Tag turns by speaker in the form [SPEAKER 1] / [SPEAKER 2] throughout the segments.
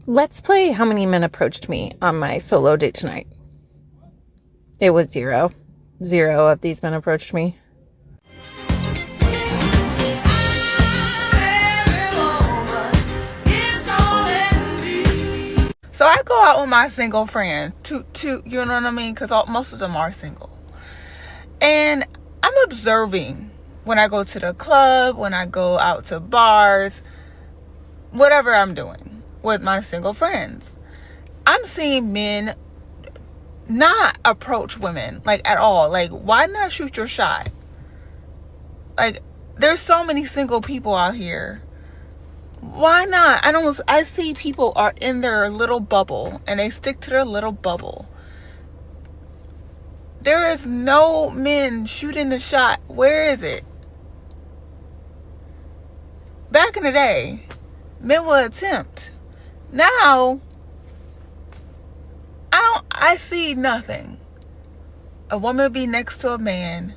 [SPEAKER 1] Let's play how many men approached me on my solo date tonight. It was 0. 0 of these men approached me.
[SPEAKER 2] So I go out with my single friend, two, you know what I mean? Because most of them are single. And I'm observing when I go to the club, when I go out to bars, whatever I'm doing with my single friends. I'm seeing men not approach women, like, at all. Like, why not shoot your shot? Like, there's so many single people out here. Why not? I see people are in their little bubble and they stick to their little bubble. There is no men shooting the shot. Where is it? Back in the day, men would attempt. Now, I see nothing. A woman be next to a man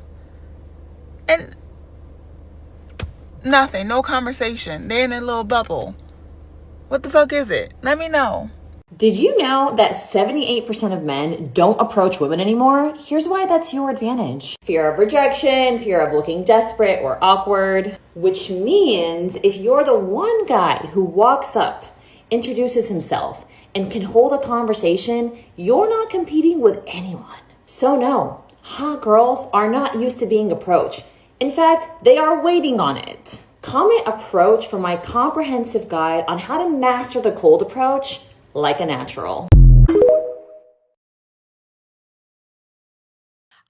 [SPEAKER 2] and nothing, no conversation. They're in a little bubble. What the fuck is it? Let me know.
[SPEAKER 3] Did you know that 78% of men don't approach women anymore? Here's why that's your advantage. Fear of rejection, fear of looking desperate or awkward, which means if you're the one guy who walks up, introduces himself, and can hold a conversation, you're not competing with anyone. So no, hot girls are not used to being approached. In fact, they are waiting on it. Comment approach for my comprehensive guide on how to master the cold approach like a natural.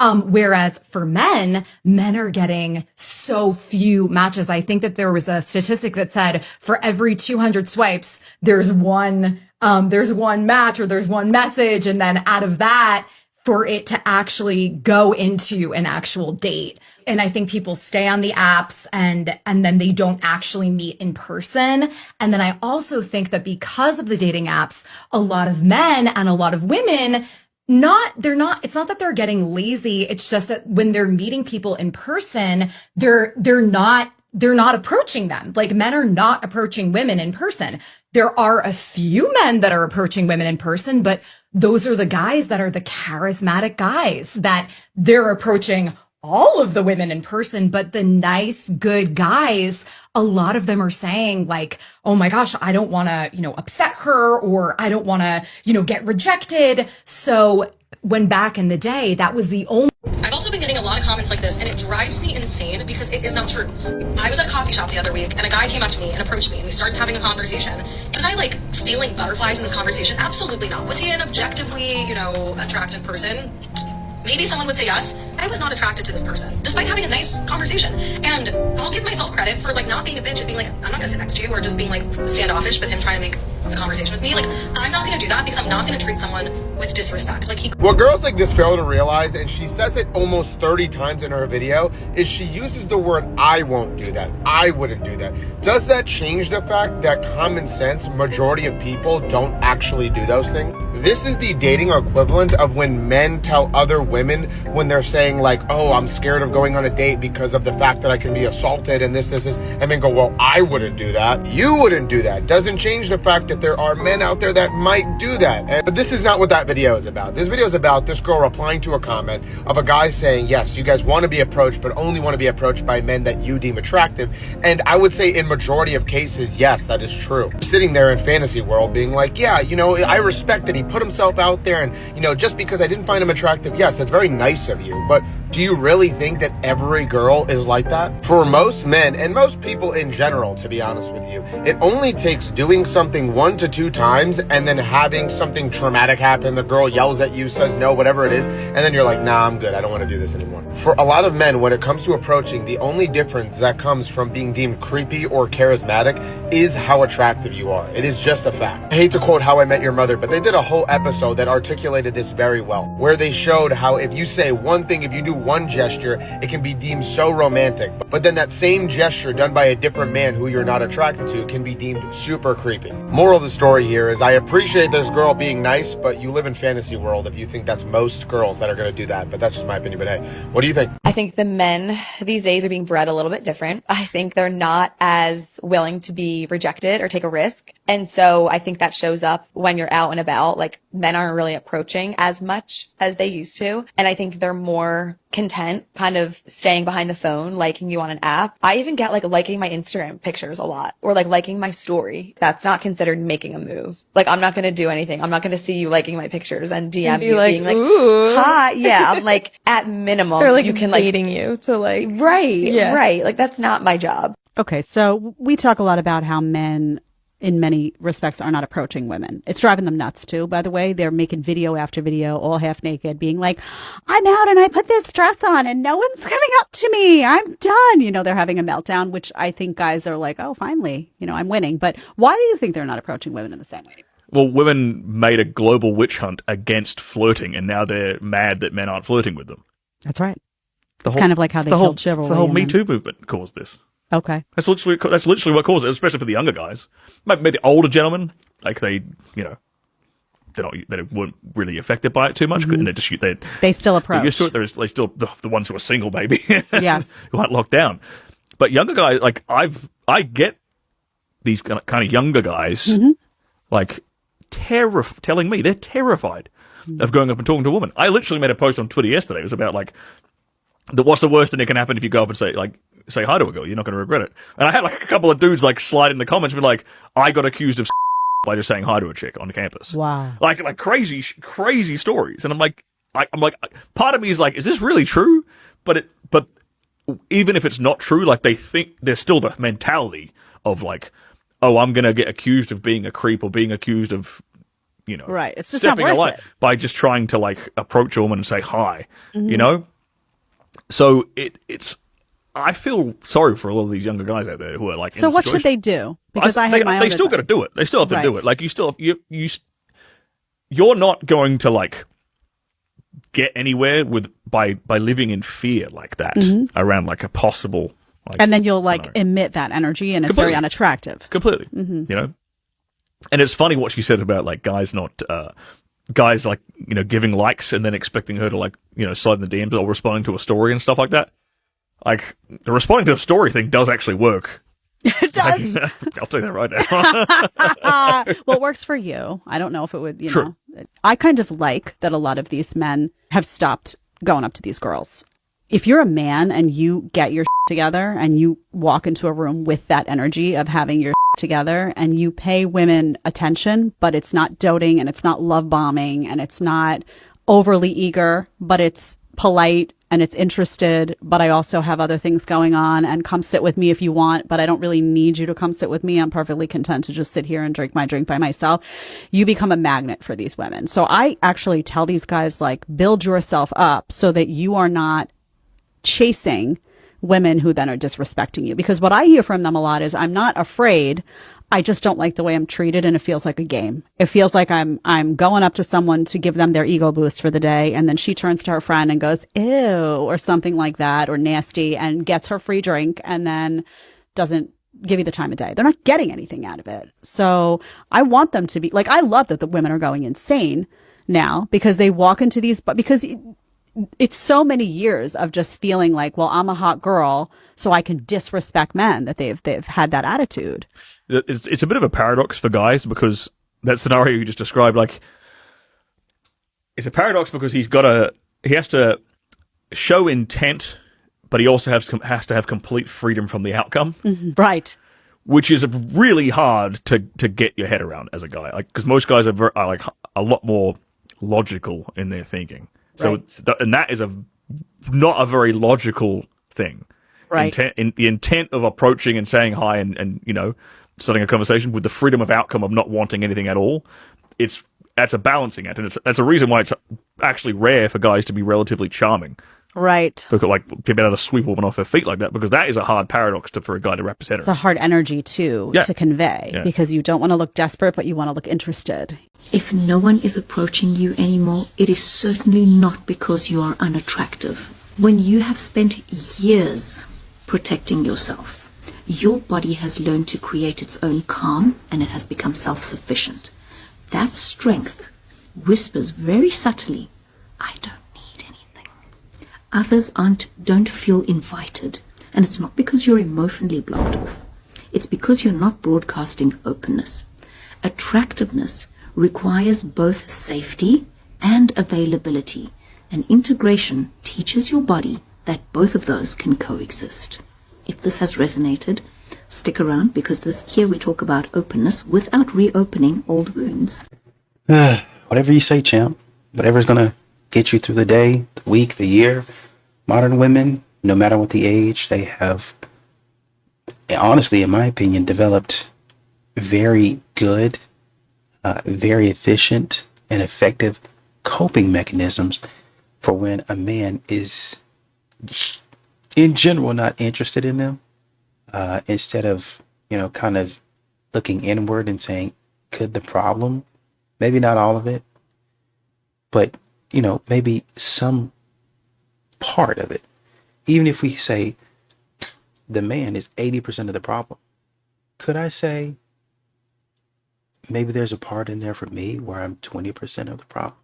[SPEAKER 4] Whereas for men are getting so few matches. I think that there was a statistic that said for every 200 swipes, there's one match or there's one message. And then out of that, for it to actually go into an actual date. And I think people stay on the apps and then they don't actually meet in person. And then I also think that because of the dating apps, a lot of men and a lot of women, it's not that they're getting lazy. It's just that when they're meeting people in person, they're not approaching them. Like, men are not approaching women in person. There are a few men that are approaching women in person, but those are the guys that are the charismatic guys that they're approaching all of the women in person. But the nice, good guys, a lot of them are saying like, oh my gosh, I don't want to, upset her, or I don't want to, get rejected. So when back in the day, that was the only.
[SPEAKER 5] I've also been getting a lot of comments like this, and it drives me insane because it is not true. I was at a coffee shop the other week, and a guy came up to me and approached me, and we started having a conversation. Was I feeling butterflies in this conversation? Absolutely not. Was he an objectively, attractive person? Maybe someone would say yes. I was not attracted to this person, despite having a nice conversation. And I'll give myself credit for not being a bitch and being I'm not gonna sit next to you, or just being standoffish with him trying to make a conversation with me. I'm not gonna do that because I'm not gonna treat someone with disrespect.
[SPEAKER 6] What girls like this fail to realize, and she says it almost 30 times in her video, is she uses the word I won't do that. I wouldn't do that. Does that change the fact that common sense, majority of people don't actually do those things? This is the dating equivalent of when men tell other women when they're saying oh, I'm scared of going on a date because of the fact that I can be assaulted and this, and then go, well, I wouldn't do that. You wouldn't do that. Doesn't change the fact that there are men out there that might do that. But this is not what that video is about. This video is about this girl replying to a comment of a guy saying, yes, you guys want to be approached, but only want to be approached by men that you deem attractive. And I would say in majority of cases, yes, that is true. Sitting there in fantasy world being yeah, I respect that he put himself out there, and just because I didn't find him attractive, yes, that's very nice of you, but do you really think that every girl is like that? For most men, and most people in general, to be honest with you, it only takes doing something 1 to 2 times and then having something traumatic happen. The girl yells at you, says no, whatever it is, and then you're like, nah, I'm good, I don't want to do this anymore. For a lot of men, when it comes to approaching, the only difference that comes from being deemed creepy or charismatic is how attractive you are. It is just a fact. I hate to quote How I Met Your Mother, but they did a whole episode that articulated this very well, where they showed how if you say one thing, if you do one gesture, it can be deemed so romantic. But then that same gesture done by a different man who you're not attracted to can be deemed super creepy. Moral of the story here is I appreciate this girl being nice, but you live in fantasy world if you think that's most girls that are going to do that. But that's just my opinion. But hey, what do you think?
[SPEAKER 7] I think the men these days are being bred a little bit different. I think they're not as willing to be rejected or take a risk. And so I think that shows up when you're out and about. Like, men aren't really approaching as much as they used to. And I think they're more content kind of staying behind the phone, liking you on an app. I even get like liking my Instagram pictures a lot, or like liking my story. That's not considered making a move. Like, I'm not going to do anything. I'm not going to see you liking my pictures and DM you being like,
[SPEAKER 1] ooh.
[SPEAKER 7] hi. Yeah. I'm like, at minimum,
[SPEAKER 1] They're like
[SPEAKER 7] you can like
[SPEAKER 1] dating you to like,
[SPEAKER 7] right. Like, that's not my job.
[SPEAKER 8] Okay, so we talk a lot about how men, in many respects, are not approaching women. It's driving them nuts, too, by the way. They're making video after video, all half naked, being like, I'm out and I put this dress on and no one's coming up to me. I'm done. You know, they're having a meltdown, which I think guys are like, oh, finally, you know, I'm winning. But why do you think they're not approaching women in the same way?
[SPEAKER 9] Well, women made a global witch hunt against flirting, and now they're mad that men aren't flirting with them.
[SPEAKER 8] That's right. It's kind of like how they killed chivalry.
[SPEAKER 9] The whole Me Too movement caused this.
[SPEAKER 8] Okay.
[SPEAKER 9] That's literally what caused it, especially for the younger guys. Maybe the older gentlemen, like they weren't really affected by it too much, and
[SPEAKER 8] they still approach.
[SPEAKER 9] They're used to it. They still the ones who are single, maybe.
[SPEAKER 8] Yes.
[SPEAKER 9] Who aren't locked down. But younger guys, like I get these kind of younger guys, like telling me they're terrified of going up and talking to a woman. I literally made a post on Twitter yesterday. It was about like, what's the worst thing that can happen if you go up and say hi to a girl? You're not going to regret it. And I had like a couple of dudes like slide in the comments and be like, I got accused of by just saying hi to a chick on campus.
[SPEAKER 8] Wow.
[SPEAKER 9] Like crazy stories. And I'm like, part of me is like, is this really true? But even if it's not true, like they think there's still the mentality of like, oh, I'm going to get accused of being a creep or being accused of, you know,
[SPEAKER 8] right. It's just not worth it.
[SPEAKER 9] By just trying to like approach a woman and say hi, you know? So it's, I feel sorry for a lot of these younger guys out there who are like,
[SPEAKER 8] so what should they do? Because
[SPEAKER 9] they still got to do it. They still have to do it. Like you're not going to like get anywhere by living in fear like that around like a possible, like,
[SPEAKER 8] and then you'll like emit that energy and it's very unattractive.
[SPEAKER 9] Completely. You know? And it's funny what she said about like guys like, you know, giving likes and then expecting her to like, you know, slide in the DMs or responding to a story and stuff like that. Like, the responding to a story thing does actually work.
[SPEAKER 8] It does.
[SPEAKER 9] I'll tell you that right now.
[SPEAKER 8] Well, it works for you. I don't know if it would, you know. I kind of like that a lot of these men have stopped going up to these girls. If you're a man and you get your together and you walk into a room with that energy of having your together and you pay women attention, but it's not doting and it's not love bombing and it's not overly eager, but it's polite and it's interested, but I also have other things going on, and come sit with me if you want, but I don't really need you to come sit with me. I'm perfectly content to just sit here and drink my drink by myself. You become a magnet for these women. So I actually tell these guys, like, build yourself up so that you are not chasing women who then are disrespecting you. Because what I hear from them a lot is, I'm not afraid. I just don't like the way I'm treated, and it feels like a game. It feels like I'm going up to someone to give them their ego boost for the day, and then she turns to her friend and goes, ew, or something like that, or nasty, and gets her free drink, and then doesn't give you the time of day. They're not getting anything out of it. So I want them to be, like, I love that the women are going insane now because they walk into these, but because it's so many years of just feeling like, well, I'm a hot girl, so I can disrespect men, that they've had that attitude.
[SPEAKER 9] It's a bit of a paradox for guys, because that scenario you just described, like, it's a paradox because he has to show intent, but he also has to have complete freedom from the outcome.
[SPEAKER 8] Mm-hmm. Right.
[SPEAKER 9] Which is really hard to get your head around as a guy, like, because most guys are like a lot more logical in their thinking. So,
[SPEAKER 8] right.
[SPEAKER 9] And that is not a very logical thing.
[SPEAKER 8] Right.
[SPEAKER 9] The intent of approaching and saying hi and you know, starting a conversation with the freedom of outcome of not wanting anything at all, that's a balancing act, and that's a reason why it's actually rare for guys to be relatively charming.
[SPEAKER 8] Right.
[SPEAKER 9] Because, like, to be able to sweep a woman off her feet like that, because that is a hard paradox for a guy to represent.
[SPEAKER 8] It's a hard energy too to convey, because you don't want to look desperate, but you want to look interested.
[SPEAKER 10] If no one is approaching you anymore, it is certainly not because you are unattractive. When you have spent years protecting yourself, your body has learned to create its own calm and it has become self-sufficient. That strength whispers very subtly, I don't need anything. Others don't feel invited, and it's not because you're emotionally blocked off. It's because you're not broadcasting openness. Attractiveness requires both safety and availability, and integration teaches your body that both of those can coexist. If this has resonated, stick around, because here we talk about openness without reopening old wounds.
[SPEAKER 11] Whatever you say, champ. Whatever's gonna get you through the day, the week, the year. Modern women, no matter what the age, they have, honestly, in my opinion, developed very good, very efficient and effective coping mechanisms for when a man is, in general, not interested in them. Instead of, kind of looking inward and saying, could the problem, maybe not all of it, but, maybe some part of it. Even if we say the man is 80% of the problem, could I say maybe there's a part in there for me where I'm 20% of the problem?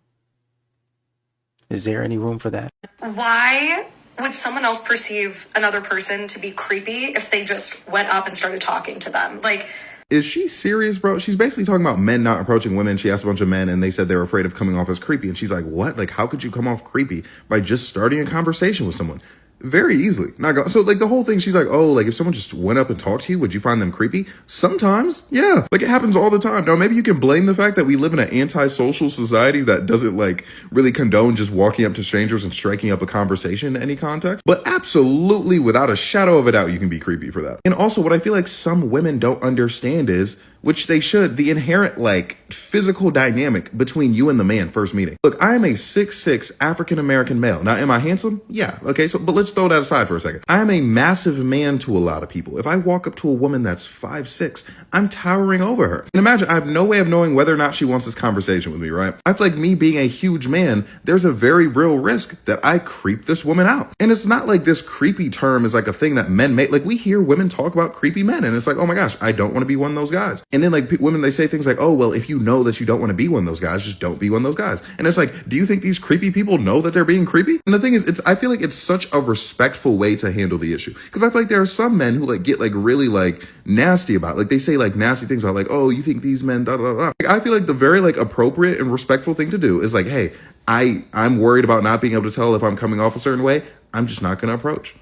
[SPEAKER 11] Is there any room for that?
[SPEAKER 5] Why would someone else perceive another person to be creepy if they just went up and started talking to them? Like,
[SPEAKER 12] is she serious, bro? She's basically talking about men not approaching women. She asked a bunch of men and they said they were afraid of coming off as creepy. And she's like, what? Like, how could you come off creepy by just starting a conversation with someone? Very easily. So like the whole thing, she's like, oh, like if someone just went up and talked to you, would you find them creepy? Sometimes, yeah. Like it happens all the time. Now, maybe you can blame the fact that we live in an antisocial society that doesn't like really condone just walking up to strangers and striking up a conversation in any context. But absolutely, without a shadow of a doubt, you can be creepy for that. And also what I feel like some women don't understand is, which they should, the inherent like physical dynamic between you and the man first meeting. Look, I am a 6'6" African-American male. Now, am I handsome? Yeah. Okay. So, but let's throw that aside for a second. I am a massive man to a lot of people. If I walk up to a woman that's 5'6", I'm towering over her. And imagine, I have no way of knowing whether or not she wants this conversation with me, right? I feel like me being a huge man, there's a very real risk that I creep this woman out. And it's not like this creepy term is like a thing that men make. Like we hear women talk about creepy men and it's like, oh my gosh, I don't want to be one of those guys. And then like women, they say things like, oh, well, if you know that you don't want to be one of those guys, just don't be one of those guys. And it's like, do you think these creepy people know that they're being creepy? And the thing is, I feel like it's such a respectful way to handle the issue. Because I feel like there are some men who like get like really like nasty about it. Like they say like nasty things about like, oh, you think these men, da da da. Like, I feel like the very like appropriate and respectful thing to do is like, hey, I'm worried about not being able to tell if I'm coming off a certain way. I'm just not going to approach.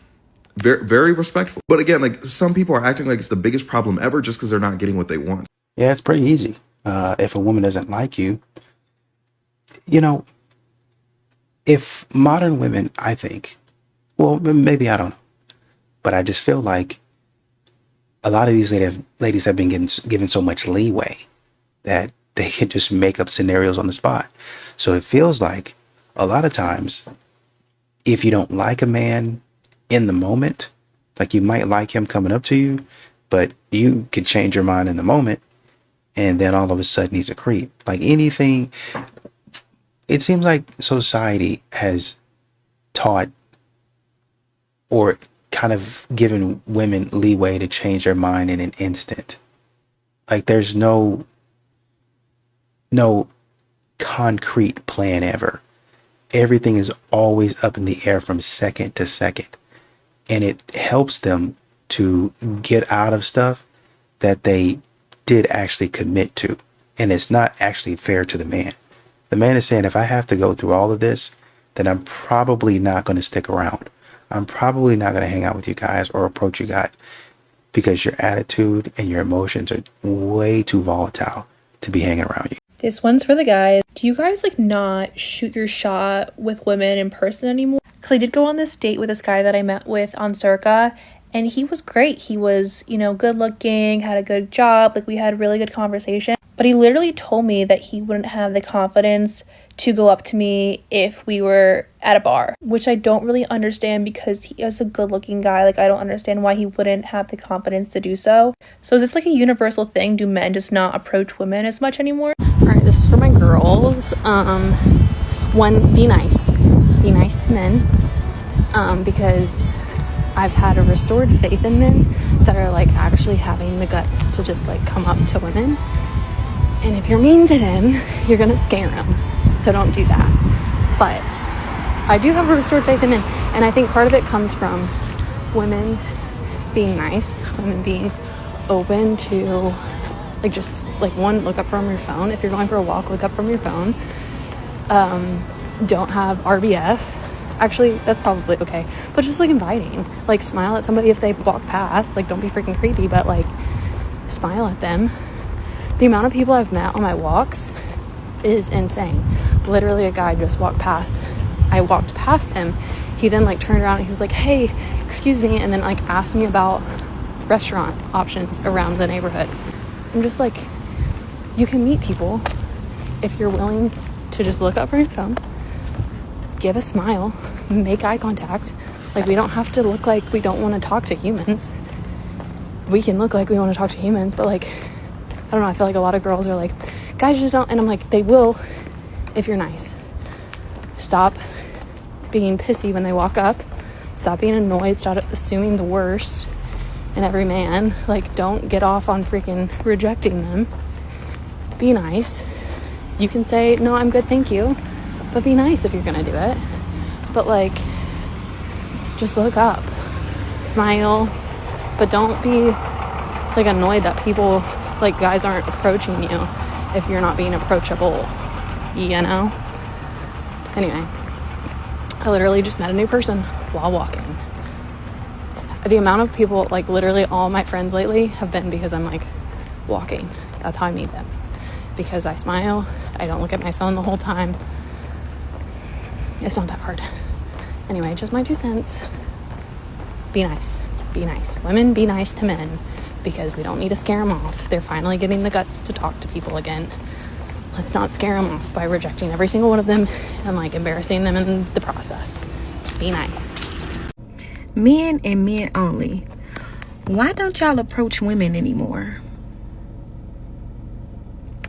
[SPEAKER 12] Very, very respectful. But again, like some people are acting like it's the biggest problem ever just because they're not getting what they want.
[SPEAKER 11] Yeah, it's pretty easy. If a woman doesn't like you, if modern women, I think, well, maybe I don't know, but I just feel like a lot of these ladies have been given so much leeway that they can just make up scenarios on the spot. So it feels like a lot of times, if you don't like a man in the moment, like you might like him coming up to you, but you could change your mind in the moment. And then all of a sudden he's a creep. Like anything, it seems like society has taught or kind of given women leeway to change their mind in an instant. Like there's no concrete plan ever. Everything is always up in the air from second to second. And it helps them to get out of stuff that they did actually commit to. And it's not actually fair to the man. The man is saying, if I have to go through all of this, then I'm probably not going to stick around. I'm probably not going to hang out with you guys or approach you guys because your attitude and your emotions are way too volatile to be hanging around you.
[SPEAKER 13] This one's for the guys. Do you guys like not shoot your shot with women in person anymore? Because I did go on this date with this guy that I met with on Circa, and he was great. He was, good looking, had a good job. Like we had a really good conversation. But he literally told me that he wouldn't have the confidence to go up to me if we were at a bar, which I don't really understand because he is a good looking guy. Like I don't understand why he wouldn't have the confidence to do so. So is this like a universal thing? Do men just not approach women as much anymore?
[SPEAKER 1] All right, this is for my girls. One, be nice. Be nice to men.
[SPEAKER 13] because I've had a restored faith in men that are like actually having the guts to just like come up to women. And if you're mean to them, you're gonna scare them. So don't do that. But I do have a restored faith in men, and I think part of it comes from women being nice, women being open to like just like one, look up from your phone. If you're going for a walk, look up from your phone. Don't have RBF. Actually, that's probably okay, but just like inviting, like smile at somebody if they walk past. Like don't be freaking creepy, but like smile at them. The amount of people I've met on my walks is insane. Literally, a guy just walked past. I walked past him. He then like turned around and he was like, "Hey, excuse me," and then like asked me about restaurant options around the neighborhood. I'm just like, you can meet people if you're willing to just look up from your phone, give a smile, make eye contact. Like, we don't have to look like we don't want to talk to humans. We can look like we want to talk to humans, but like, I don't know, I feel like a lot of girls are like, guys just don't, and I'm like, they will if you're nice. Stop being pissy when they walk up. Stop being annoyed. Stop assuming the worst in every man. Like, don't get off on freaking rejecting them. Be nice. You can say, no, I'm good, thank you. But be nice if you're gonna do it. But like, just look up. Smile. But don't be like annoyed that people, like guys aren't approaching you if you're not being approachable, you know? Anyway, I literally just met a new person while walking. The amount of people, like literally all my friends lately have been because I'm like walking. That's how I meet them. Because I smile, I don't look at my phone the whole time. It's not that hard. Anyway, just my 2 cents. Be nice. Be nice. Women, be nice to men, because we don't need to scare them off. They're finally getting the guts to talk to people again. Let's not scare them off by rejecting every single one of them and like embarrassing them in the process. Be nice.
[SPEAKER 14] Men and men only. Why don't y'all approach women anymore?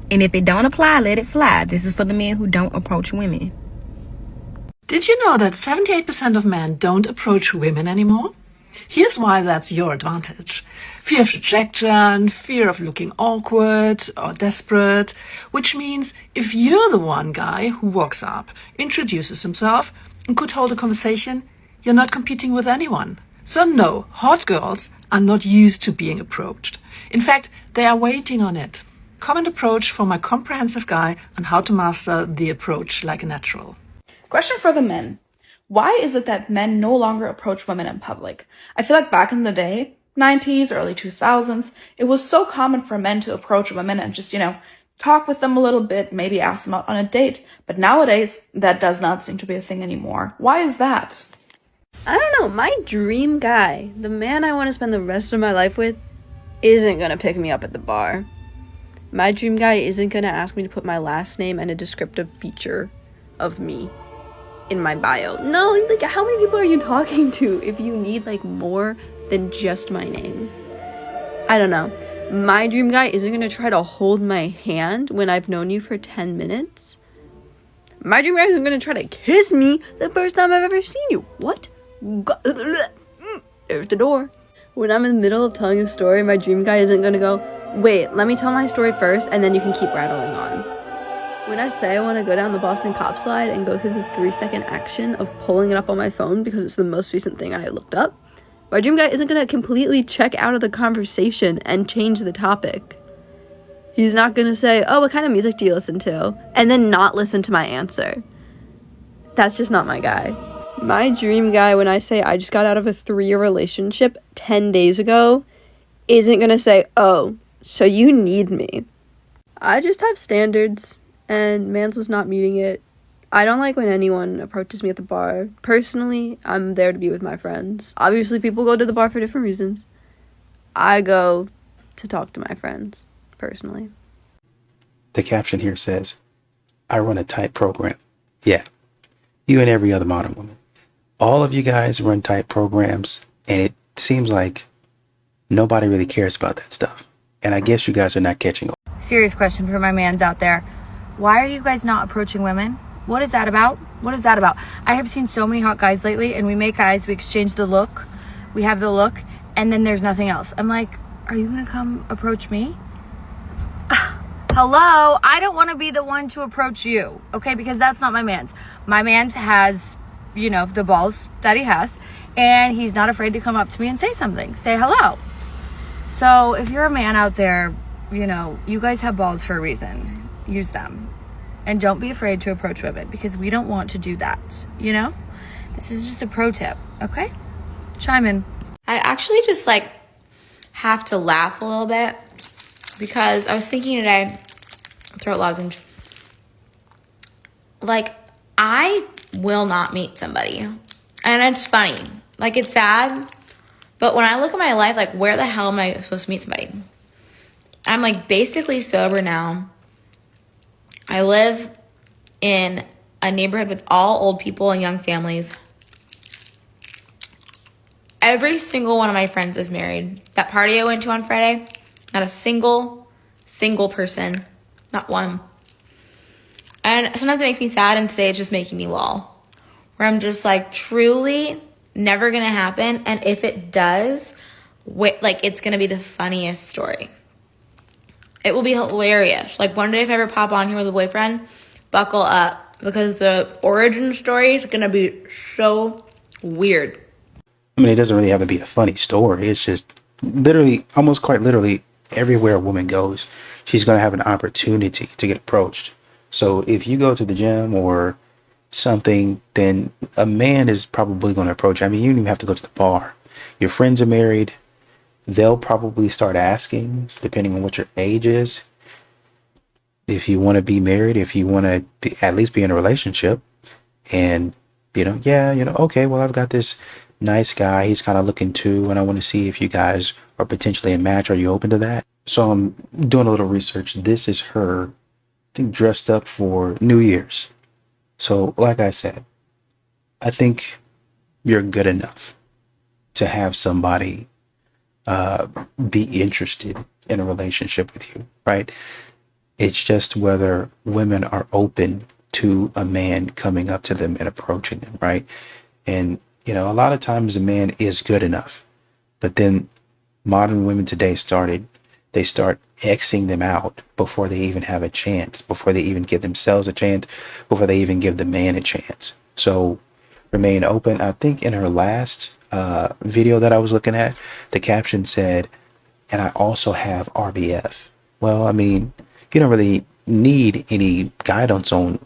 [SPEAKER 14] And if it don't apply, let it fly. This is for the men who don't approach women.
[SPEAKER 15] Did you know that 78% of men don't approach women anymore? Here's why that's your advantage. Fear of rejection, fear of looking awkward or desperate, which means if you're the one guy who walks up, introduces himself, and could hold a conversation, you're not competing with anyone. So no, hot girls are not used to being approached. In fact, they are waiting on it. Comment approach for my comprehensive guide on how to master the approach like a natural.
[SPEAKER 16] Question for the men. Why is it that men no longer approach women in public? I feel like back in the day, 90s, early 2000s, it was so common for men to approach women and just, talk with them a little bit, maybe ask them out on a date. But nowadays, that does not seem to be a thing anymore. Why is that?
[SPEAKER 17] I don't know. My dream guy, the man I want to spend the rest of my life with, isn't going to pick me up at the bar. My dream guy isn't going to ask me to put my last name and a descriptive feature of me in my bio. No, like, how many people are you talking to if you need like more than just my name? I don't know. My dream guy isn't going to try to hold my hand when I've known you for 10 minutes. My dream guy isn't going to try to kiss me the first time I've ever seen you. What? There's the door. When I'm in the middle of telling a story, my dream guy isn't going to go, wait, let me tell my story first and then you can keep rattling on. When I say I want to go down the Boston Cop slide and go through the 3-second action of pulling it up on my phone because it's the most recent thing I looked up, my dream guy isn't going to completely check out of the conversation and change the topic. He's not going to say, oh, what kind of music do you listen to? And then not listen to my answer. That's just not my guy. My dream guy, when I say I just got out of a 3-year relationship 10 days ago, isn't going to say, oh, so you need me. I just have standards, and Mans was not meeting it. I don't like when anyone approaches me at the bar. Personally, I'm there to be with my friends. Obviously, people go to the bar for different reasons. I go to talk to my friends, personally.
[SPEAKER 11] The caption here says, I run a tight program. Yeah, you and every other modern woman. All of you guys run tight programs, and it seems like nobody really cares about that stuff. And I guess you guys are not catching on.
[SPEAKER 18] Serious question for my mans out there. Why are you guys not approaching women? What is that about? What is that about? I have seen so many hot guys lately, and we make eyes, we exchange the look, we have the look, and then there's nothing else. I'm like, are you gonna come approach me? Hello? I don't want to be the one to approach you, okay? Because that's not my man's. My man's has, you know, the balls that he has, and he's not afraid to come up to me and say something, say hello. So if you're a man out there, you know, you guys have balls for a reason. Use them. And don't be afraid to approach women, because we don't want to do that, you know? This is just a pro tip, okay? Chime in.
[SPEAKER 3] I actually just like have to laugh a little bit because I was thinking today, throat lozenge, like I will not meet somebody. And it's funny. Like it's sad. But when I look at my life, like where the hell am I supposed to meet somebody? I'm like basically sober now. I live in a neighborhood with all old people and young families. Every single one of my friends is married. That party I went to on Friday, not a single person, not one. And sometimes it makes me sad, and today it's just making me lol. Where I'm just like, truly never gonna happen. And if it does, like it's gonna be the funniest story. It will be hilarious. Like one day if I ever pop on here with a boyfriend, buckle up, because the origin story is gonna be so weird.
[SPEAKER 11] I mean, it doesn't really have to be a funny story. It's just literally, almost quite literally, everywhere a woman goes, she's going to have an opportunity to get approached. So if you go to the gym or something, then a man is probably going to approach you. I mean, you don't even have to go to the bar. Your friends are married. They'll probably start asking, depending on what your age is, if you want to be married, if you want to at least be in a relationship. And, okay, well, I've got this nice guy. He's kind of looking too, and I want to see if you guys are potentially a match. Are you open to that? So I'm doing a little research. This is her, I think, dressed up for New Year's. So like I said, I think you're good enough to have somebody be interested in a relationship with you, right? It's just whether women are open to a man coming up to them and approaching them, right? And a lot of times a man is good enough, but then modern women today start Xing them out before they even have a chance, before they even give themselves a chance, before they even give the man a chance. So remain open. I think in her last video that I was looking at, the caption said, and I also have RBF. Well, I mean, you don't really need any guidance on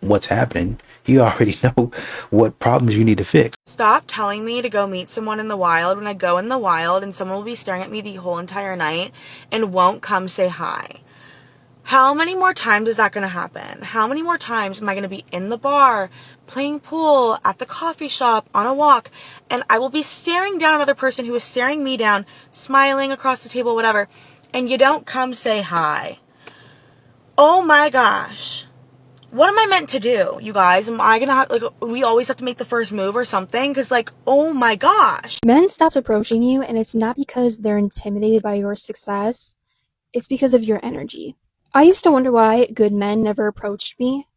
[SPEAKER 11] what's happening. You already know what problems you need to fix.
[SPEAKER 19] Stop telling me to go meet someone in the wild when I go in the wild and someone will be staring at me the whole entire night and won't come say hi. How many more times is that going to happen? How many more times am I going to be in the bar, playing pool, at the coffee shop, on a walk, and I will be staring down another person who is staring me down, smiling across the table, whatever, and you don't come say hi? Oh my gosh. What am I meant to do, you guys? Am I gonna have, we always have to make the first move or something? Because, oh my gosh.
[SPEAKER 20] Men stopped approaching you, and it's not because they're intimidated by your success. It's because of your energy. I used to wonder why good men never approached me.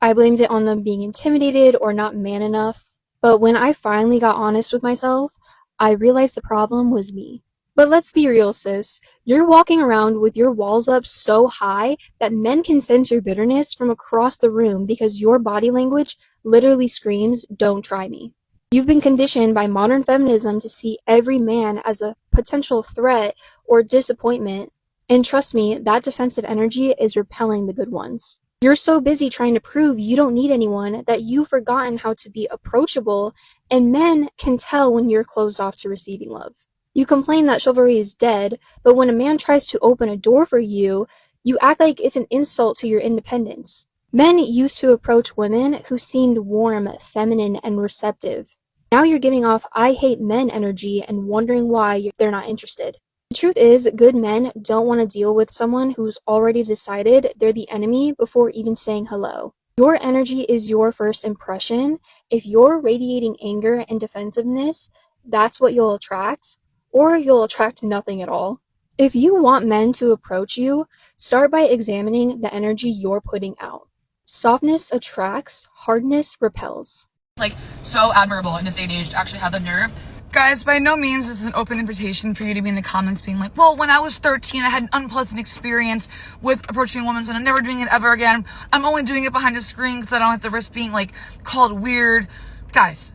[SPEAKER 20] I blamed it on them being intimidated or not man enough. But when I finally got honest with myself, I realized the problem was me. But let's be real, sis. You're walking around with your walls up so high that men can sense your bitterness from across the room because your body language literally screams, "Don't try me." You've been conditioned by modern feminism to see every man as a potential threat or disappointment. And trust me, that defensive energy is repelling the good ones. You're so busy trying to prove you don't need anyone that you've forgotten how to be approachable, and men can tell when you're closed off to receiving love. You complain that chivalry is dead, but when a man tries to open a door for you, you act like it's an insult to your independence. Men used to approach women who seemed warm, feminine, and receptive. Now you're giving off "I hate men" energy and wondering why they're not interested. The truth is, good men don't want to deal with someone who's already decided they're the enemy before even saying hello. Your energy is your first impression. If you're radiating anger and defensiveness, that's what you'll attract. Or you'll attract nothing at all. If you want men to approach you, start by examining the energy you're putting out. Softness attracts, hardness repels.
[SPEAKER 19] Like, so admirable in this day and age to actually have the nerve. Guys, by no means this is an open invitation for you to be in the comments being like, well, when I was 13, I had an unpleasant experience with approaching a woman, so I'm never doing it ever again. I'm only doing it behind a screen because I don't have to risk being, like, called weird. Guys.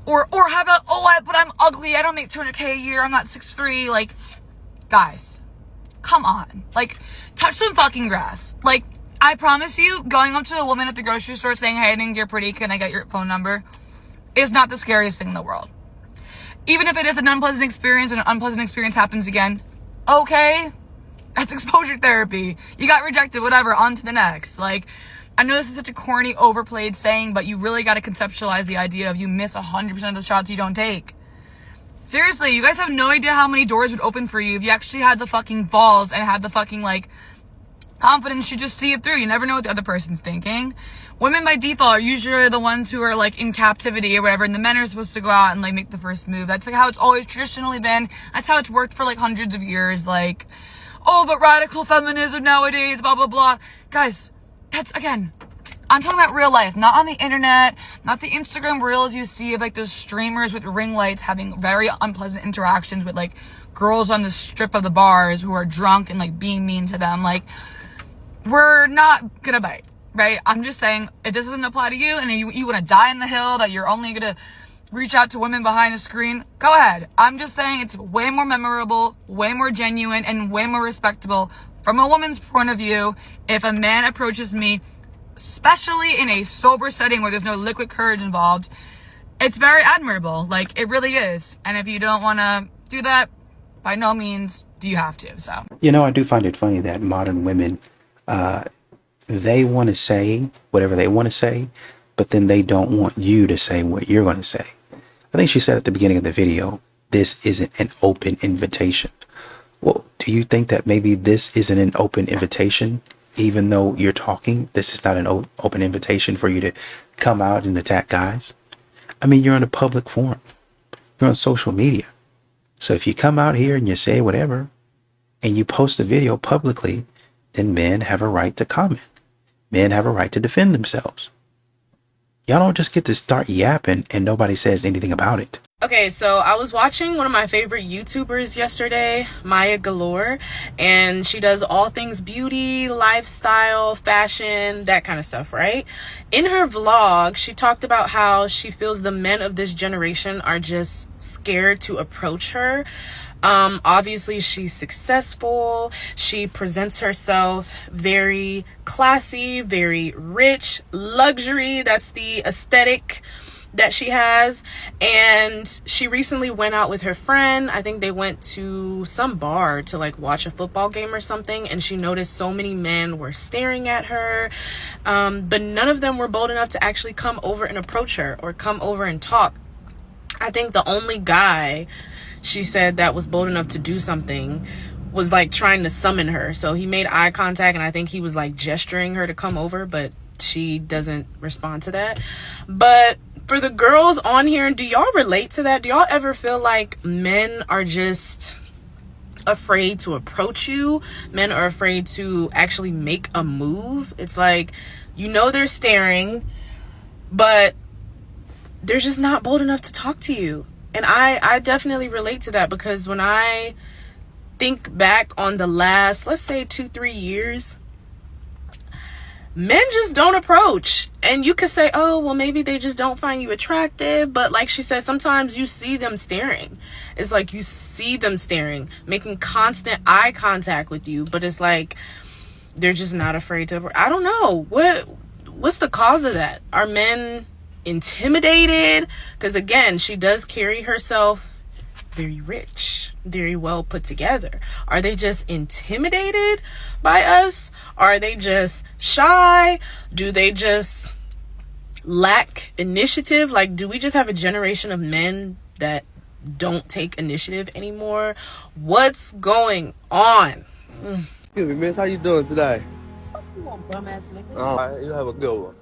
[SPEAKER 19] Or how about, but I'm ugly, I don't make $200K a year, I'm not 6'3", like, guys. Come on. Like, touch some fucking grass. Like, I promise you, going up to a woman at the grocery store saying, hey, I think you're pretty, can I get your phone number, is not the scariest thing in the world. Even if it is an unpleasant experience and an unpleasant experience happens again, okay, that's exposure therapy. You got rejected, whatever, on to the next. Like, I know this is such a corny, overplayed saying, but you really got to conceptualize the idea of you miss 100% of the shots you don't take. Seriously, you guys have no idea how many doors would open for you if you actually had the fucking balls and had the fucking, like, confidence to just see it through. You never know what the other person's thinking. Women by default are usually the ones who are like in captivity or whatever, and the men are supposed to go out and like make the first move. That's like how it's always traditionally been. That's how it's worked for like hundreds of years. Like, oh, but radical feminism nowadays, blah, blah, blah. Guys, that's, again, I'm talking about real life, not on the internet, not the Instagram reels you see of like those streamers with ring lights having very unpleasant interactions with like girls on the strip of the bars who are drunk and like being mean to them. Like, we're not gonna bite, right? I'm just saying, if this doesn't apply to you and you want to die in the hill that you're only gonna reach out to women behind a screen, go ahead. I'm just saying it's way more memorable, way more genuine, and way more respectable from a woman's point of view if a man approaches me, especially in a sober setting where there's no liquid courage involved. It's very admirable. Like, it really is. And if you don't want to do that, by no means do you have to. So,
[SPEAKER 11] You know, I do find it funny that modern women, they want to say whatever they want to say, but then they don't want you to say what you're going to say. I think she said at the beginning of the video, this isn't an open invitation. Well, do you think that maybe this isn't an open invitation? Even though you're talking, this is not an open invitation for you to come out and attack guys. I mean, you're in a public forum. You're on social media. So if you come out here and you say whatever, and you post a video publicly, then men have a right to comment. Men have a right to defend themselves. Y'all don't just get to start yapping and nobody says anything about it.
[SPEAKER 19] okay, so I was watching one of my favorite YouTubers yesterday, Maya Galore, and she does all things beauty, lifestyle, fashion, that kind of stuff, right? In her vlog, she talked about how she feels the men of this generation are just scared to approach her. Obviously she's successful. She presents herself very classy, very rich, luxury. That's the aesthetic that she has. And she recently went out with her friend. I think they went to some bar to like watch a football game or something, and she noticed so many men were staring at her, but none of them were bold enough to actually come over and approach her or come over and talk. I think the only guy, she said, that was bold enough to do something was like trying to summon her. So he made eye contact, and I think he was like gesturing her to come over, but she doesn't respond to that. But for the girls on here, do y'all relate to that? Do y'all ever feel like men are just afraid to approach you? Men are afraid to actually make a move? It's like, you know, they're staring, but they're just not bold enough to talk to you. And I definitely relate to that, because when I think back on the last, let's say 2-3 years, men just don't approach. And you could say, oh, well, maybe they just don't find you attractive. But like she said, sometimes you see them staring. It's like you see them staring, making constant eye contact with you. But it's like they're just not afraid to. I don't know. What's the cause of that? Are men intimidated? Because again, she does carry herself very rich, very well put together. Are they just intimidated by us? Are they just shy? Do they just lack initiative? Like, do we just have a generation of men that don't take initiative anymore? What's going on?
[SPEAKER 21] Excuse me, miss, how you doing today? Bum ass nigga. All right, you have a good one.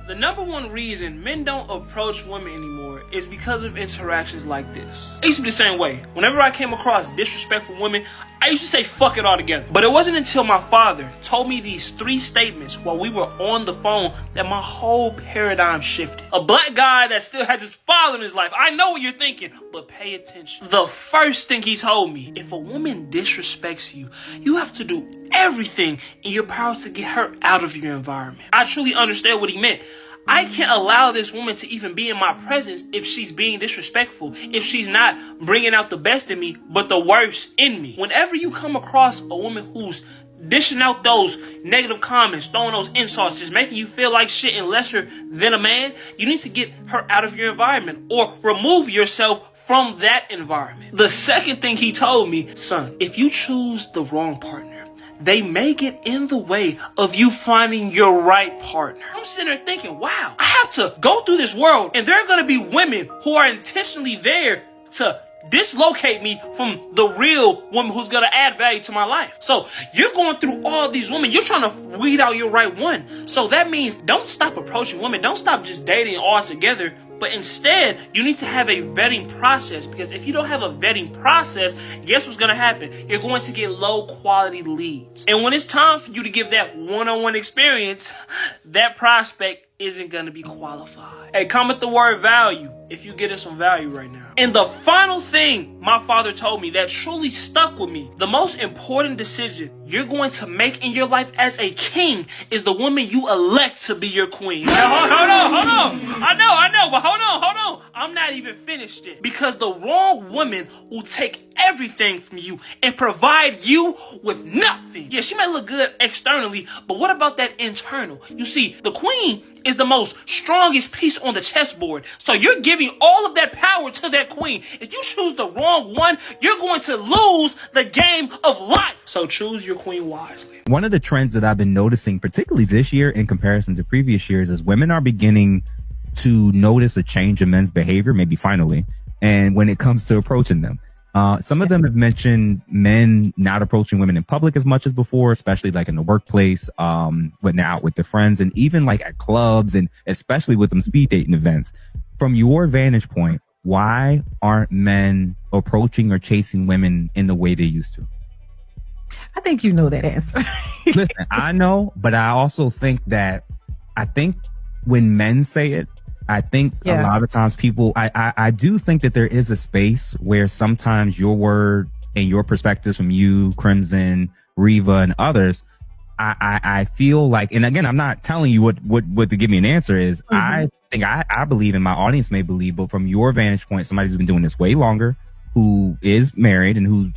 [SPEAKER 22] The number one reason men don't approach women anymore
[SPEAKER 2] is because of interactions like this. I used to be the same way. Whenever I came across disrespectful women, I used to say fuck it all together. But it wasn't until my father told me these 3 statements while we were on the phone that my whole paradigm shifted. A black guy that still has his father in his life. I know what you're thinking, but pay attention. The first thing he told me, if a woman disrespects you, you have to do everything in your power to get her out of your environment. I truly understand what he meant. I can't allow this woman to even be in my presence if she's being disrespectful, if she's not bringing out the best in me, but the worst in me. Whenever you come across a woman who's dishing out those negative comments, throwing those insults, just making you feel like shit and lesser than a man, you need to get her out of your environment or remove yourself from that environment. The second thing he told me, son, if you choose the wrong partner, they may get in the way of you finding your right partner. I'm sitting there thinking, wow, I have to go through this world and there are going to be women who are intentionally there to dislocate me from the real woman who's going to add value to my life. So you're going through all these women. You're trying to weed out your right one. So that means don't stop approaching women. Don't stop just dating altogether. But instead, you need to have a vetting process, because if you don't have a vetting process, guess what's going to happen? You're going to get low quality leads. And when it's time for you to give that one-on-one experience, that prospect isn't going to be qualified. Hey, comment the word value if you're getting some value right now. And the final thing my father told me that truly stuck with me, the most important decision you're going to make in your life as a king is the woman you elect to be your queen. Now, hold on. I know, but hold on. I'm not even finished yet. Because the wrong woman will take everything from you and provide you with nothing. Yeah, she might look good externally, but what about that internal? You see, the queen is the most strongest piece on the chessboard. So you're giving all of that power to that queen. If you choose the wrong one, you're going to lose the game of life. So choose your queen wisely.
[SPEAKER 22] One of the trends that I've been noticing, particularly this year in comparison to previous years, is women are beginning to notice a change in men's behavior, maybe finally, and when it comes to approaching them. Some of them have mentioned men not approaching women in public as much as before, especially like in the workplace, when they're out with their friends, and even like at clubs, and especially with them speed dating events. From your vantage point, why aren't men approaching or chasing women in the way they used to?
[SPEAKER 23] I think you know that answer.
[SPEAKER 22] Listen, I know, but I also think that when men say it, I think a lot of times people, I do think that there is a space where sometimes your word and your perspectives from you, Crimson, Reva, and others, I feel like, and again, I'm not telling you what to give me an answer is. Mm-hmm. I believe, and my audience may believe, but from your vantage point, somebody who's been doing this way longer, who is married and who's,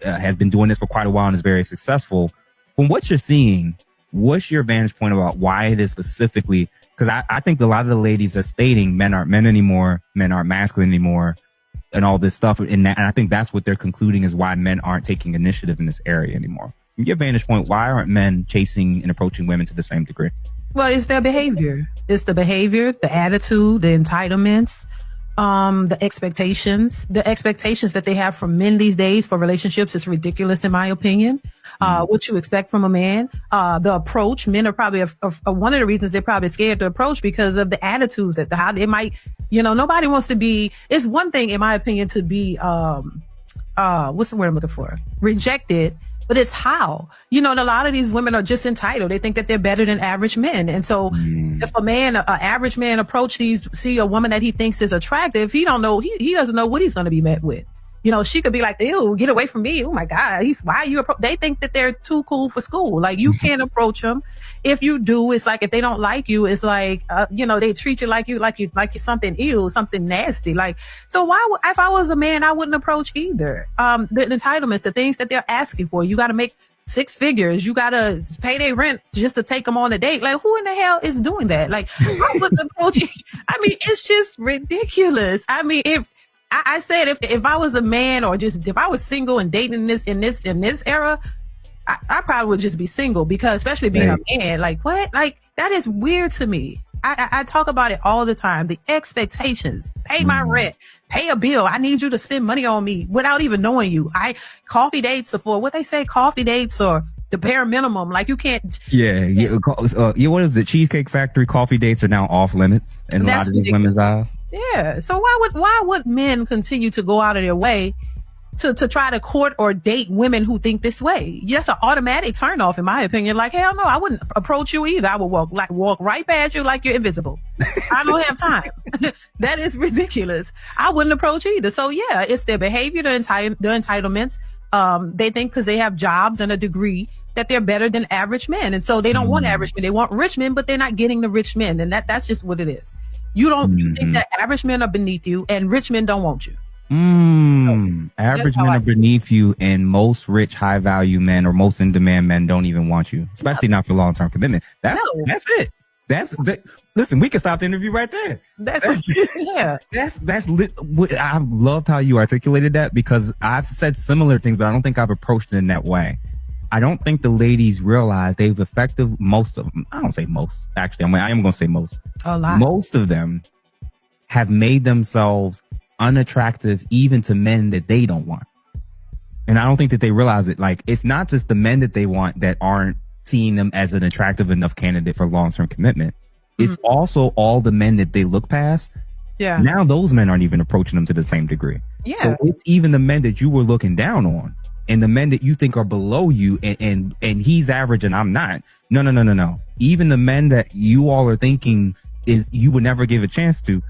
[SPEAKER 22] has been doing this for quite a while and is very successful. From what you're seeing, what's your vantage point about why it is specifically? Because I think a lot of the ladies are stating men aren't men anymore, men aren't masculine anymore, and all this stuff. And I think that's what they're concluding is why men aren't taking initiative in this area anymore. From your vantage point, why aren't men chasing and approaching women to the same degree?
[SPEAKER 23] Well, it's their behavior. It's the behavior, the attitude, the entitlements, the expectations that they have from men these days for relationships is ridiculous, in my opinion. What you expect from a man, the approach. Men are probably one of the reasons they're probably scared to approach because of the attitudes that how they might, nobody wants to be. It's one thing, in my opinion, to be what's the word I'm looking for? Rejected. But it's how, a lot of these women are just entitled. They think that they're better than average men. And so if an average man see a woman that he thinks is attractive, he doesn't know what he's going to be met with. She could be like, ew, get away from me. Oh my God. Why are you they think that they're too cool for school. Like you can't approach them. If you do, it's like, if they don't like you, it's like, they treat you like you're something ill, something nasty. Like, so if I was a man, I wouldn't approach either. The entitlements, the things that they're asking for, you got to make 6 figures. You got to pay their rent just to take them on a date. Like, who in the hell is doing that? Like, I wouldn't approach. It's just ridiculous. I said if I was a man, or just if I was single and dating in this era, I probably would just be single, because especially being a man, like what? Like that is weird to me. I talk about it all the time. The expectations, pay my rent, pay a bill. I need you to spend money on me without even knowing you. Coffee dates or what they say, coffee dates or the bare minimum. Like you can't.
[SPEAKER 22] What is it? Cheesecake Factory coffee dates are now off limits in a lot of these women's eyes.
[SPEAKER 23] Yeah. So why would men continue to go out of their way to try to court or date women who think this way? That's an automatic turn off, in my opinion. Like, hell no, I wouldn't approach you either. I would walk right past you like you're invisible. I don't have time. That is ridiculous. I wouldn't approach you either. So yeah, it's their behavior, their entitlements. They think because they have jobs and a degree that they're better than average men. And so they don't want average men. They want rich men, but they're not getting the rich men. And that's just what it is. You think that average men are beneath you and rich men don't want you.
[SPEAKER 22] Average men are beneath you, and most rich, high value men or most in demand men don't even want you, especially not for long term commitment. That's it. Listen, we can stop the interview right there. I loved how you articulated that, because I've said similar things, but I don't think I've approached it in that way. I don't think the ladies realize most of them. I don't say most. Actually, I am going to say most.
[SPEAKER 23] A lot.
[SPEAKER 22] Most of them have made themselves unattractive even to men that they don't want. And I don't think that they realize it. Like, it's not just the men that they want that aren't seeing them as an attractive enough candidate for long-term commitment. It's also all the men that they look past.
[SPEAKER 23] Yeah.
[SPEAKER 22] Now those men aren't even approaching them to the same degree.
[SPEAKER 23] Yeah.
[SPEAKER 22] So it's even the men that you were looking down on and the men that you think are below you, and he's average and I'm not. No. Even the men that you all are thinking is you would never give a chance to.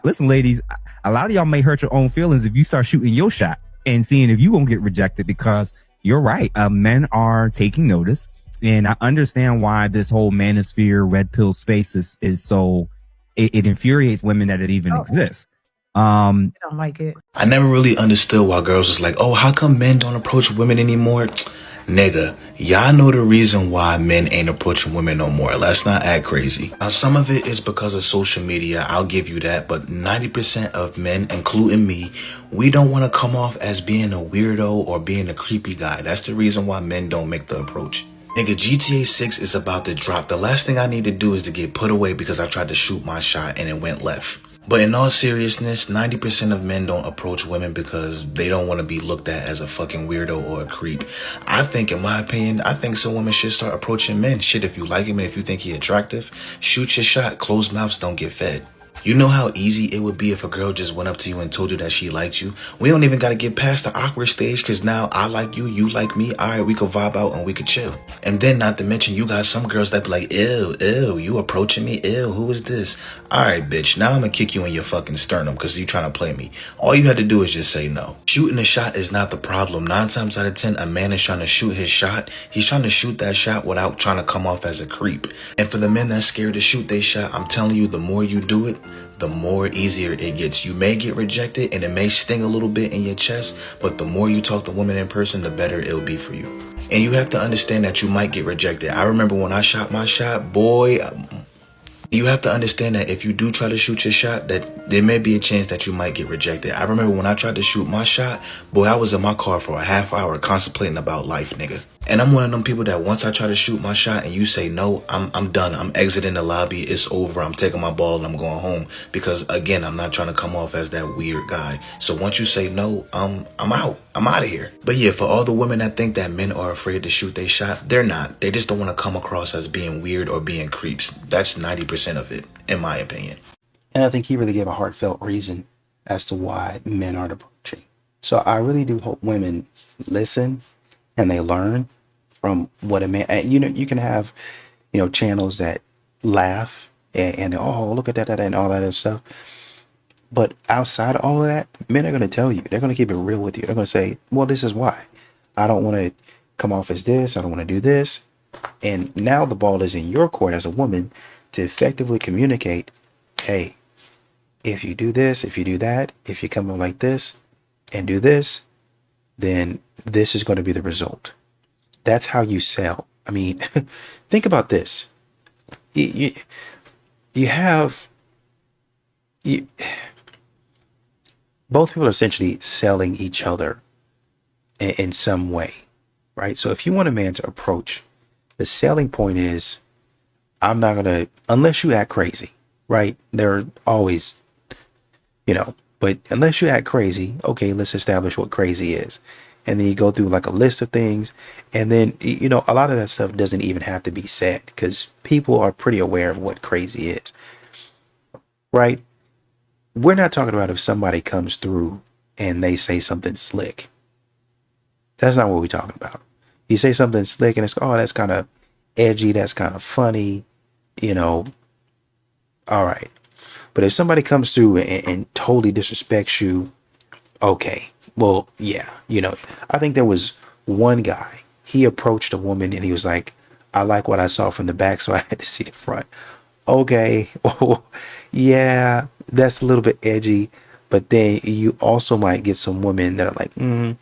[SPEAKER 22] Listen, ladies, a lot of y'all may hurt your own feelings if you start shooting your shot and seeing if you won't get rejected, because you're right. Men are taking notice, and I understand why this whole manosphere red pill space is so, it infuriates women that it even exists.
[SPEAKER 23] I don't like it.
[SPEAKER 11] I never really understood why girls was like, oh, how come men don't approach women anymore? Nigga, y'all know the reason why men ain't approaching women no more. Let's not act crazy. Now, some of it is because of social media. I'll give you that. But 90% of men, including me, we don't want to come off as being a weirdo or being a creepy guy. That's the reason why men don't make the approach. Nigga, GTA 6 is about to drop. The last thing I need to do is to get put away because I tried to shoot my shot and it went left. But in all seriousness, 90% of men don't approach women because they don't want to be looked at as a fucking weirdo or a creep. I think, in my opinion, some women should start approaching men. Shit, if you like him and if you think he attractive, shoot your shot. Closed mouths don't get fed. You know how easy it would be if a girl just went up to you and told you that she liked you? We don't even got to get past the awkward stage, because now I like you, you like me. All right, we could vibe out and we could chill. And then, not to mention, you got some girls that be like, ew, you approaching me? Ew, who is this? All right, bitch, now I'm going to kick you in your fucking sternum because you trying to play me. All you had to do is just say no. Shooting a shot is not the problem. 9 times out of 10, a man is trying to shoot his shot. He's trying to shoot that shot without trying to come off as a creep. And for the men that's scared to shoot their shot, I'm telling you, the more you do it, the more easier it gets. You may get rejected and it may sting a little bit in your chest, but the more you talk to women in person, the better it'll be for you. And you have to understand that you might get rejected. I remember when I shot my shot, boy, you have to understand that if you do try to shoot your shot, that there may be a chance that you might get rejected. I remember when I tried to shoot my shot, boy, I was in my car for a half hour contemplating about life, nigga. And I'm one of them people that once I try to shoot my shot and you say no, I'm done. I'm exiting the lobby. It's over. I'm taking my ball and I'm going home. Because again, I'm not trying to come off as that weird guy. So once you say no, I'm out. I'm out of here. But yeah, for all the women that think that men are afraid to shoot their shot, they're not. They just don't want to come across as being weird or being creeps. That's 90% of it, in my opinion. And I think he really gave a heartfelt reason as to why men aren't approaching. So I really do hope women listen and they learn from what a man, and you can have, channels that laugh and oh, look at that and all that other stuff. But outside of all of that, men are going to tell you, they're going to keep it real with you. They're going to say, well, this is why. I don't want to come off as this. I don't want to do this. And now the ball is in your court as a woman to effectively communicate, hey, if you do this, if you do that, if you come in like this and do this, then this is going to be the result. That's how you sell. I mean, think about this. You have both people are essentially selling each other in some way, right? So if you want a man to approach, the selling point is, I'm not going to, unless you act crazy, right? They're always, but unless you act crazy, okay, let's establish what crazy is. and then you go through like a list of things, and then you know a lot of that stuff doesn't even have to be said because people are pretty aware of what crazy is, right? We're not talking about if somebody comes through and they say something slick. That's not what we're talking about. You say something slick and it's, oh, that's kind of edgy, that's kind of funny, you know, all right. But if somebody comes through and totally disrespects you, okay, well, yeah, you know, I think there was one guy, he approached a woman and he was like, I like what I saw from the back, so I had to see the front. Okay, oh, yeah, that's a little bit edgy, but then you also might get some women that are like,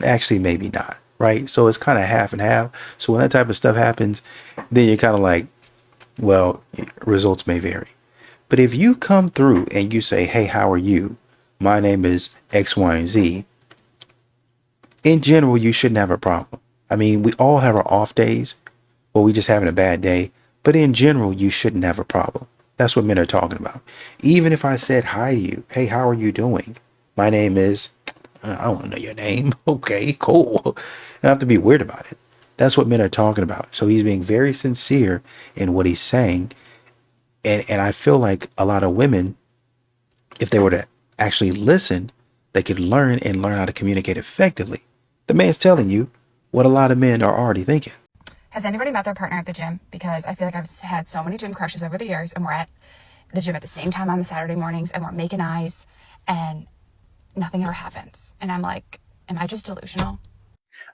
[SPEAKER 11] actually, maybe not, right? So it's kind of half and half. So when that type of stuff happens, then you're kind of like, well, results may vary. But if you come through and you say, hey, how are you? My name is X, Y, and Z. In general, you shouldn't have a problem. I mean, we all have our off days or we just having a bad day. But in general, you shouldn't have a problem. That's what men are talking about. Even if I said hi to you, hey, how are you doing? My name is, I don't want to know your name. Okay, cool. You don't have to be weird about it. That's what men are talking about. So he's being very sincere in what he's saying. And I feel like a lot of women, if they were to actually listen, they could learn how to communicate effectively. The man's telling you what a lot of men are already thinking.
[SPEAKER 4] Has anybody met their partner at the gym? Because I feel like I've had so many gym crushes over the years, and we're at the gym at the same time on the Saturday mornings, and we're making eyes, and nothing ever happens. And I'm like, am I just delusional?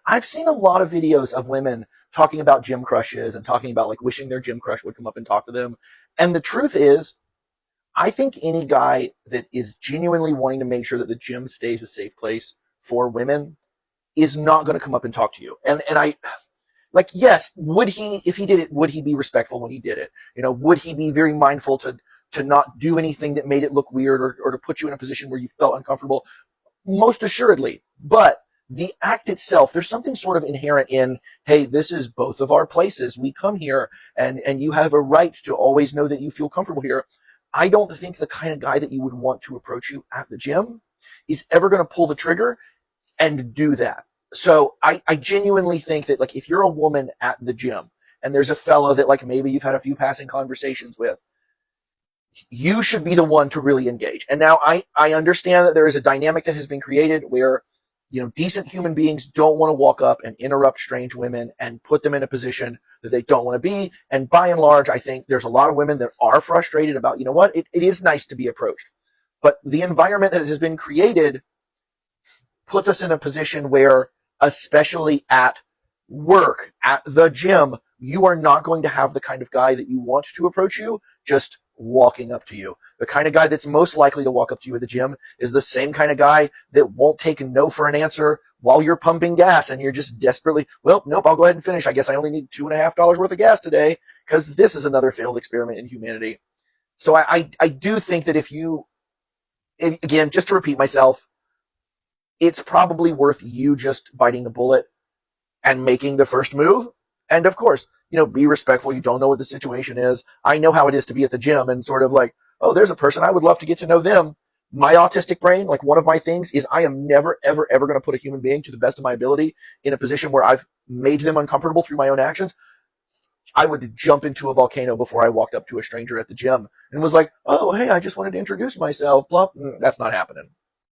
[SPEAKER 6] I've seen a lot of videos of women talking about gym crushes and talking about like wishing their gym crush would come up and talk to them. And the truth is, I think any guy that is genuinely wanting to make sure that the gym stays a safe place for women is not going to come up and talk to you. And I, like, yes, would he, if he did it, would he be respectful when he did it? You know, would he be very mindful to not do anything that made it look weird or to put you in a position where you felt uncomfortable? Most assuredly. But the act itself, there's something sort of inherent in, hey, this is both of our places. We come here and you have a right to always know that you feel comfortable here. I don't think the kind of guy that you would want to approach you at the gym is ever going to pull the trigger and do that. So I genuinely think that, like, if you're a woman at the gym and there's a fellow that, like, maybe you've had a few passing conversations with, you should be the one to really engage. And now I understand that there is a dynamic that has been created where, you know, decent human beings don't want to walk up and interrupt strange women and put them in a position that they don't want to be. And by and large, I think there's a lot of women that are frustrated about, you know what, it is nice to be approached. But the environment that has been created puts us in a position where, especially at work, at the gym, you are not going to have the kind of guy that you want to approach you just walking up to you. The kind of guy that's most likely to walk up to you at the gym is the same kind of guy that won't take a no for an answer while you're pumping gas and you're just desperately, well, nope, I'll go ahead and finish. I guess I only need $2.50 worth of gas today because this is another failed experiment in humanity. So I do think that again, just to repeat myself, it's probably worth you just biting the bullet and making the first move. And of course, you know, be respectful. You don't know what the situation is. I know how it is to be at the gym and sort of like, oh, there's a person, I would love to get to know them. My autistic brain, like, one of my things is I am never, ever, ever going to put a human being, to the best of my ability, in a position where I've made them uncomfortable through my own actions. I would jump into a volcano before I walked up to a stranger at the gym and was like, oh, hey, I just wanted to introduce myself. Blah. That's not happening.